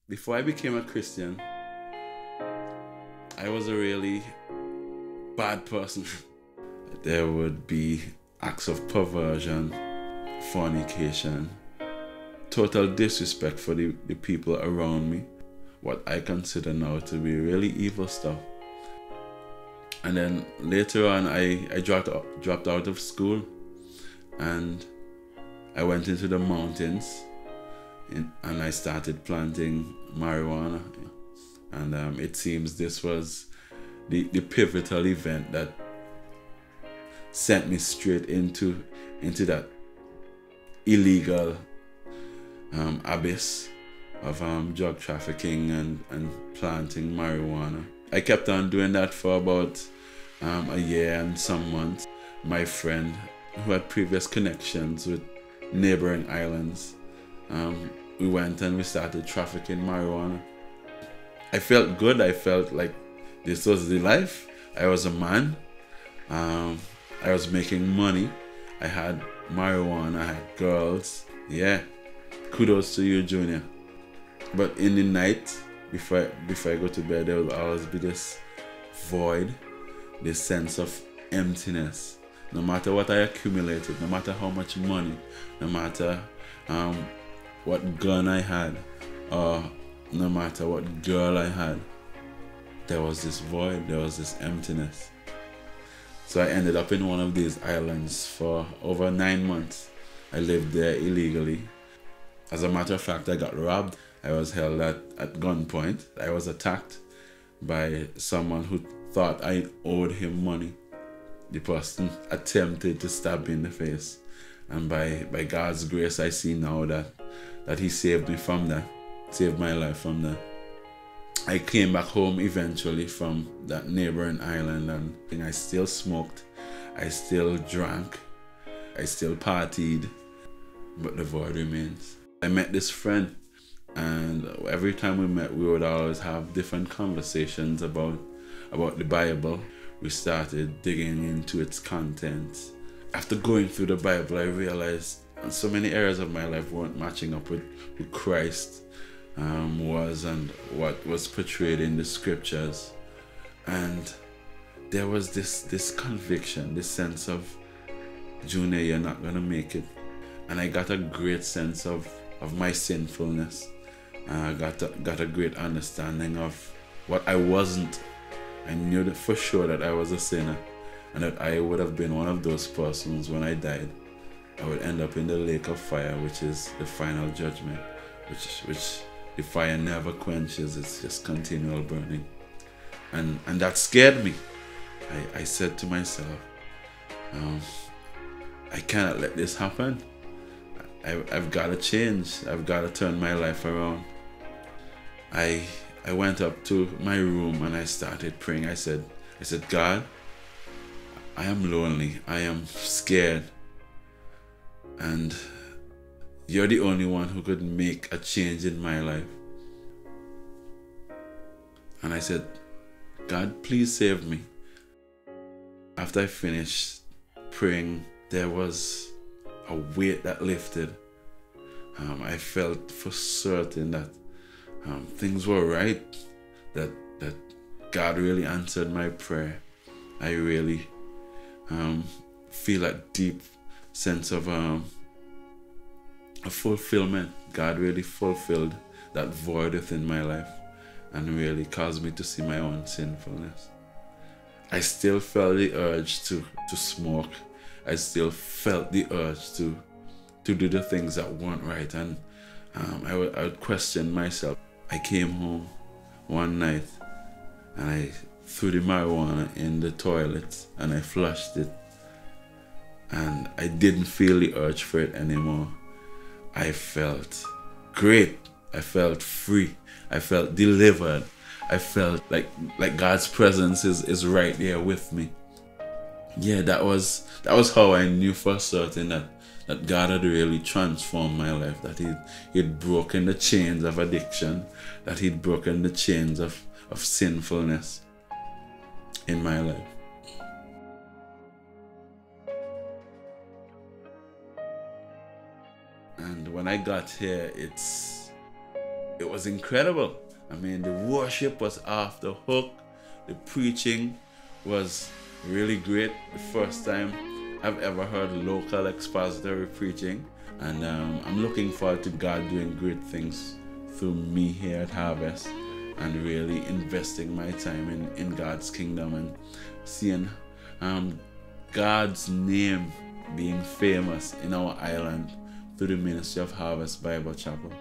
Before I became a Christian, I was a really bad person. There would be acts of perversion, fornication, total disrespect for the people around me, what I consider now to be really evil stuff. And then later on, I dropped out of school and I went into the mountains and I started planting marijuana. And it seems this was the pivotal event that sent me straight into that illegal abyss of drug trafficking and planting marijuana. I kept on doing that for about a year and some months. My friend, who had previous connections with neighboring islands, we went and we started trafficking marijuana. I felt good. I felt like this was the life. I was a man. I was making money. I had marijuana. I had girls. Yeah, kudos to you, Junior. But in the night, before I go to bed, there will always be this void, this sense of emptiness. No matter what I accumulated, no matter how much money, no matter what gun I had, or no matter what girl I had, there was this void, there was this emptiness. So I ended up in one of these islands for over 9 months. I lived there illegally. As a matter of fact, I got robbed. I was held at gunpoint. I was attacked by someone who thought I owed him money. The person attempted to stab me in the face. And by God's grace, I see now that he saved me from that, saved my life from that. I came back home eventually from that neighboring island, and I still smoked, I still drank, I still partied, but the void remains. I met this friend, and every time we met, we would always have different conversations about the Bible. We started digging into its contents. After going through the Bible, I realized so many areas of my life weren't matching up with who Christ was and what was portrayed in the scriptures. And there was this conviction, this sense of, Junior, you're not gonna make it. And I got a great sense of my sinfulness. I got a great understanding of what I wasn't. I knew that for sure that I was a sinner, and that I would have been one of those persons when I died. I would end up in the lake of fire, which is the final judgment, which the fire never quenches. It's just continual burning. And that scared me. I said to myself, I cannot let this happen. I've got to change. I've got to turn my life around. I went up to my room and I started praying. I said, God, I am lonely. I am scared. And you're the only one who could make a change in my life. And I said, God, please save me. After I finished praying, there was a weight that lifted. I felt for certain that things were right, that God really answered my prayer. I really feel a deep sense of a fulfillment. God really fulfilled that void within my life and really caused me to see my own sinfulness. I still felt the urge to smoke. I still felt the urge to do the things that weren't right, and I would question myself. I came home one night and I threw the marijuana in the toilet and I flushed it, and I didn't feel the urge for it anymore. I felt great. I felt free. I felt delivered. I felt like God's presence is right there with me. Yeah, that was how I knew for certain that God had really transformed my life, that he'd broken the chains of addiction, that he'd broken the chains of sinfulness in my life. And when I got here, it was incredible. I mean, the worship was off the hook. The preaching was really great. The first time I've ever heard local expository preaching. And I'm looking forward to God doing great things through me here at Harvest, and really investing my time in God's kingdom and seeing God's name being famous in our island through the ministry of Harvest Bible Chapel.